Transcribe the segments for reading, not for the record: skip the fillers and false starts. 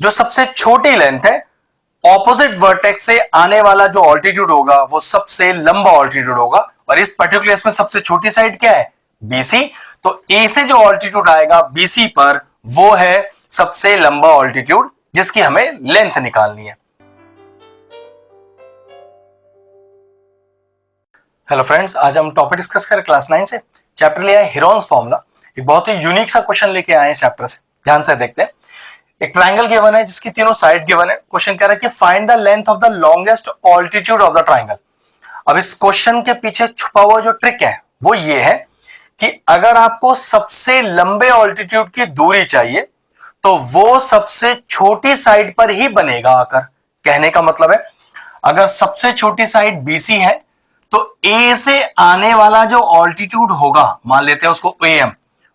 जो सबसे छोटी लेंथ है ऑपोजिट वर्टेक्स से आने वाला जो ऑल्टीट्यूड होगा वो सबसे लंबा ऑल्टीट्यूड होगा। और इस पर्टिकुलर केस में सबसे छोटी साइड क्या है? बीसी। तो ए से जो ऑल्टीट्यूड आएगा बीसी पर वो है सबसे लंबा ऑल्टीट्यूड जिसकी हमें लेंथ निकालनी है। हेलो फ्रेंड्स, आज हम टॉपिक डिस्कस करें क्लास 9 से। चैप्टर लिया है हीरोन्स फॉर्मूला। एक बहुत ही यूनिक सा क्वेश्चन लेके आए हैं चैप्टर से, ध्यान से देखते हैं। एक ट्राइंगल गिवन है जिसकी तीनों साइड गिवन है। क्वेश्चन कह रहा है कि find the length of the longest altitude of the triangle. अब इस क्वेश्चन के पीछे छुपा हुआ जो ट्रिक है वो ये है कि अगर आपको सबसे लंबे ऑल्टीट्यूड की दूरी चाहिए तो वो सबसे छोटी साइड पर ही बनेगा आकर। कहने का मतलब है अगर सबसे छोटी साइड बीसी है तो ए से आने वाला जो ऑल्टीट्यूड होगा, मान लेते हैं उसको एम,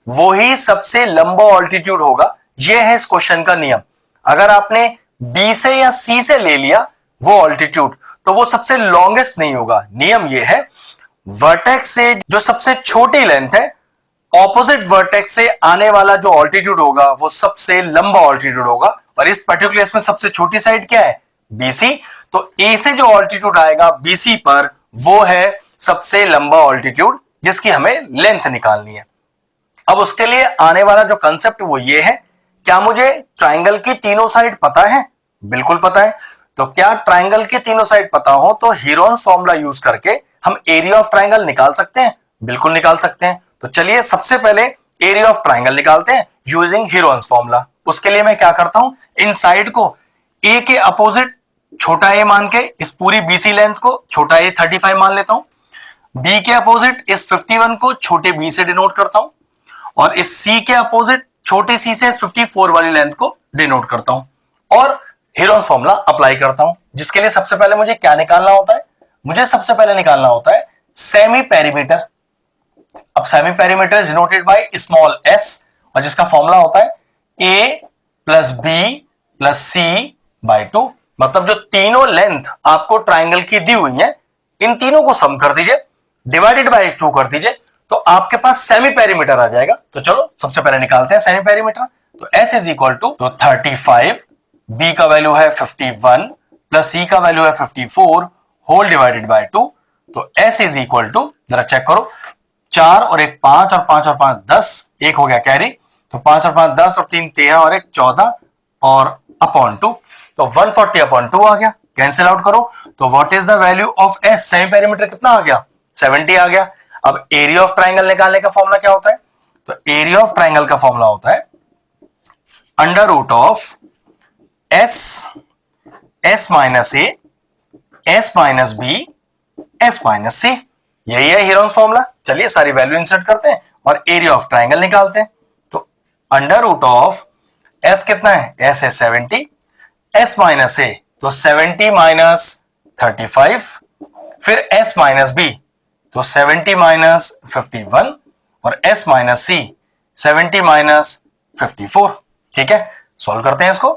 वो ही सबसे लंबा ऑल्टीट्यूड होगा। यह है इस क्वेश्चन का नियम। अगर आपने बी से या सी से ले लिया वो ऑल्टीट्यूड तो वो सबसे लॉन्गेस्ट नहीं होगा। नियम यह है वर्टेक्स से जो सबसे छोटी लेंथ है ऑपोजिट वर्टेक्स से आने वाला जो ऑल्टीट्यूड होगा वो सबसे लंबा ऑल्टीट्यूड होगा। और इस पर्टिकुलर केस में सबसे छोटी साइड क्या है? बीसी। तो ए से जो ऑल्टीट्यूड आएगा बीसी पर वो है सबसे लंबा ऑल्टीट्यूड जिसकी हमें लेंथ निकालनी है। अब उसके लिए आने वाला जो कंसेप्ट वो ये है, क्या मुझे ट्राइंगल की तीनों साइड पता है? बिल्कुल पता है। तो क्या ट्राइंगल की तीनों साइड पता हो तो हीरोन्स फॉर्मूला यूज करके हम एरिया ऑफ ट्राइंगल निकाल सकते हैं? बिल्कुल निकाल सकते हैं। तो चलिए सबसे पहले एरिया ऑफ ट्राइंगल निकालते हैं यूजिंग हीरोन्स फॉर्मूला। उसके लिए मैं क्या करता हूं, इन साइड को ए के अपोजिट छोटा ए मान के इस पूरी बीसी लेंथ को छोटा ए 35 मान लेता हूं। बी के अपोजिट इस 51 को छोटे बी से डिनोट करता हूं और इस सी के अपोजिट छोटे सी से इस 54 वाली लेंथ को डिनोट करता हूं और हीरोन्स फॉर्मूला अप्लाई करता हूं। जिसके लिए सबसे पहले मुझे क्या निकालना होता है? मुझे सबसे पहले निकालना होता है सेमी पेरीमीटर। अब semi perimeter is denoted by small S और जिसका फॉर्मूला होता है ए प्लस बी प्लस सी बाय 2। मतलब जो तीनों लेंथ आपको ट्राइंगल की दी हुई है इन तीनों को सम कर दीजिए, डिवाइडेड बाय 2 कर दीजिए तो आपके पास सेमी पेरीमीटर आ जाएगा। तो चलो सबसे पहले निकालते हैं सेमी पेरीमीटर। तो S is equal to 35, B का वैल्यू है 51 प्लस C का वैल्यू है 54 होल डिवाइडेड बाय 2। तो S इज इक्वल टू, जरा चेक करो, 4 और 1 5 और 5 और 5 10, एक हो गया कैरी। तो 5 और 5 10 और 3 13 और 1 14 और अपॉन 2, तो 140 अपॉन 2 आ गया। कैंसिल आउट करो तो what is the value of S? Semi perimeter कितना आ गया? 70 आ गया। अब एरिया ऑफ ट्राइंगल निकालने का फॉर्मूला क्या होता है? तो एरिया ऑफ ट्राइंगल का फॉर्मूला होता है under root of S minus A, S minus B, S minus C. यही है हीरोन्स फॉर्मूला। चलिए सारी वैल्यू इंसर्ट करते हैं और एरिया ऑफ ट्राइंगल निकालते हैं। तो अंडर रूट ऑफ एस कितना है? एस है 70, एस माइनस ए तो 70 माइनस 35, फिर एस माइनस बी तो 70 माइनस 51 और s माइनस सी 70 माइनस 54। ठीक है, सॉल्व करते हैं इसको।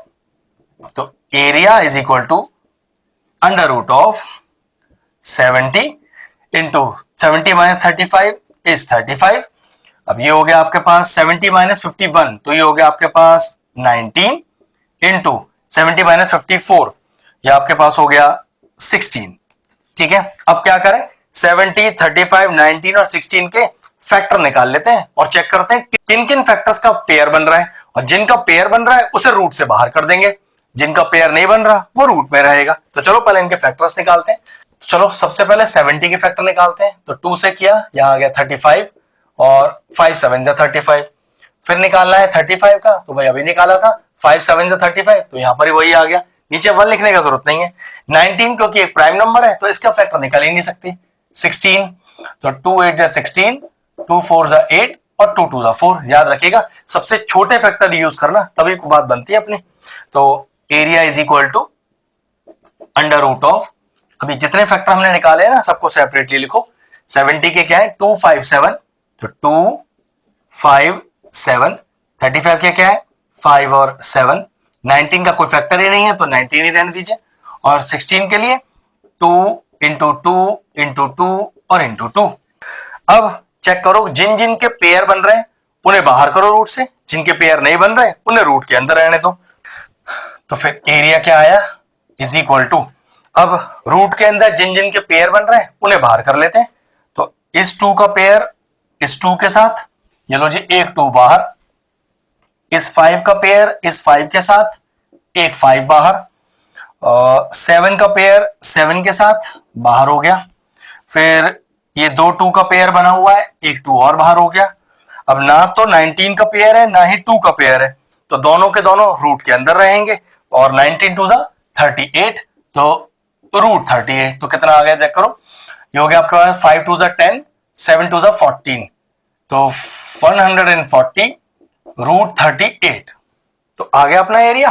तो area is equal to under root of 70 into 70 minus 35 is 35। अब ये हो गया आपके पास 70 माइनस 51 तो ये हो गया आपके पास 19 इंटू 70 माइनस 54 ये आपके पास हो गया 16। ठीक है, अब क्या करें, 70, 35, 19 और 16 के फैक्टर निकाल लेते हैं और चेक करते हैं किन किन फैक्टर्स का पेयर बन रहा है। और जिनका पेयर बन रहा है उसे रूट से बाहर कर देंगे, जिनका पेयर नहीं बन रहा वो रूट में रहेगा। तो चलो पहले इनके फैक्टर्स निकालते हैं। चलो सबसे पहले 70 के फैक्टर निकालते हैं। तो 2 से किया, यहां आ गया 35 और 5 7 जा 35। फिर निकालना है 35 का, तो भाई अभी निकाला था 5 7 जा 35, तो यहां पर ही वही आ गया। नीचे 1 लिखने का जरूरत नहीं है। 19 क्योंकि एक प्राइम नंबर है तो इसका फैक्टर निकाल ही नहीं सकती। 16 तो 2 8 जा 16, 2 4 जा 8 और 2 2 जा 4। याद रखिएगा सबसे छोटे फैक्टर यूज करना, तभी बात बनती है अपनी। तो area is equal to under root of, अभी जितने फैक्टर हमने निकाले हैं ना सबको सेपरेटली लिखो। 70 के क्या है? 257, तो 2 5 7। 35 के क्या है? 5 और 7। 19 का कोई फैक्टर ही नहीं है तो 19 ही रहने दीजिए। और 16 के लिए 2 इंटू 2 इंटू 2 और इंटू 2। अब चेक करो जिन जिन के पेयर बन रहे हैं उन्हें बाहर करो रूट से, जिनके पेयर नहीं बन रहे उन्हें रूट के अंदर रहने दो। तो फिर एरिया क्या आया, इज इक्वल टू, अब रूट के अंदर जिन जिन के पेयर बन रहे हैं उन्हें बाहर कर लेते हैं। तो इस 2 का पेयर इस 2 के साथ, ये लो जी एक 2 बाहर, इस 5 का पेयर इस 5 के साथ, एक 5 बाहर, 7 का पेयर 7 के साथ बाहर हो गया। फिर ये 2 2 का पेयर बना हुआ है, एक 2 और बाहर हो गया। अब ना तो 19 का पेयर है ना ही 2 का पेयर है, तो दोनों के दोनों रूट के अंदर रहेंगे, और 19 2 38, तो रूट 38, तो कितना आ गया देख करो, ये हो गया आपके पास 5 2 10, 7 2 14, तो 140 रूट 38, तो आ गया अपना एरिया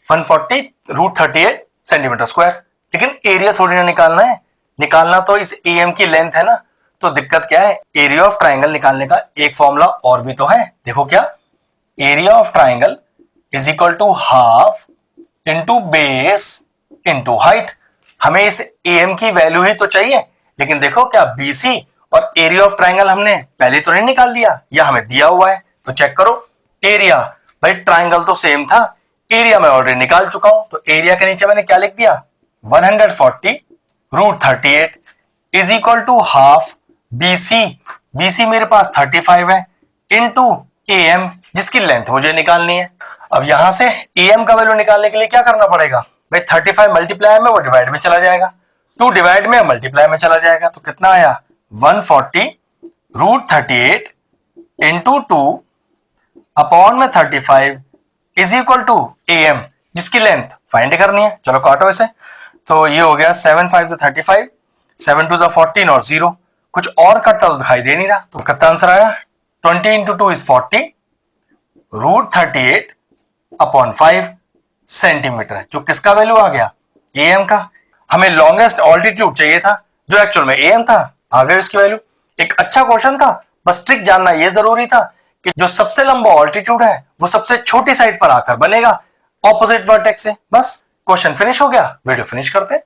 140 रूट 38 सेंटीमीटर स्क्वायर। लेकिन एरिया थोड़ी ना निकालना है, निकालना तो इस एम की लेंथ है ना। तो दिक्कत क्या है, एरिया ऑफ ट्राइंगल निकालने का एक फॉर्मूला और भी तो है, देखो क्या, area of triangle is equal to half into base into height. हमें इस एम की वैल्यू ही तो चाहिए, लेकिन देखो क्या बीसी और एरिया ऑफ ट्राइंगल हमने पहले तो नहीं निकाल लिया, या हमें दिया हुआ है, तो चेक करो एरिया, भाई ट्राइंगल तो सेम था, एरिया मैं ऑलरेडी निकाल चुका हूं, तो एरिया के नीचे मैंने क्या लिख दिया 140 root 38 is equal to half BC, BC मेरे पास 35 है, इंटू एम जिसकी लेंथ मुझे निकालनी है। अब यहां से एम का वैल्यू निकालने के लिए क्या करना पड़ेगा भाई, 35 मल्टीप्लाई में वो डिवाइड में चला जाएगा, 2 डिवाइड में मल्टीप्लाई में चला जाएगा, तो कितना आया 140 रूट 38 इंटू 2 अपॉन में 35 इज इक्वल टू एम जिसकी लेंथ फाइंड करनी है। चलो काटो इसे, तो ये हो गया 7 5 से 35, 7 2 14 और 0, कुछ और कटता तो दिखाई दे नहीं रहा, तो कितना आंसर आया 20 into 2 is 40 root 38 upon 5 centimetre, जो किसका वैल्यू आ गया एम का। हमें लॉन्गेस्ट ऑल्टीट्यूड चाहिए था, जो एक्चुअल में एम था, आ गया इसकी वैल्यू। एक अच्छा क्वेश्चन था, बस ट्रिक जानना यह जरूरी था कि जो सबसे लंबा ऑल्टीट्यूड है वो सबसे छोटी साइड पर आकर बनेगा ऑपोजिट वर्टेक्स से। बस क्वेश्चन फिनिश हो गया, वीडियो फिनिश करते हैं।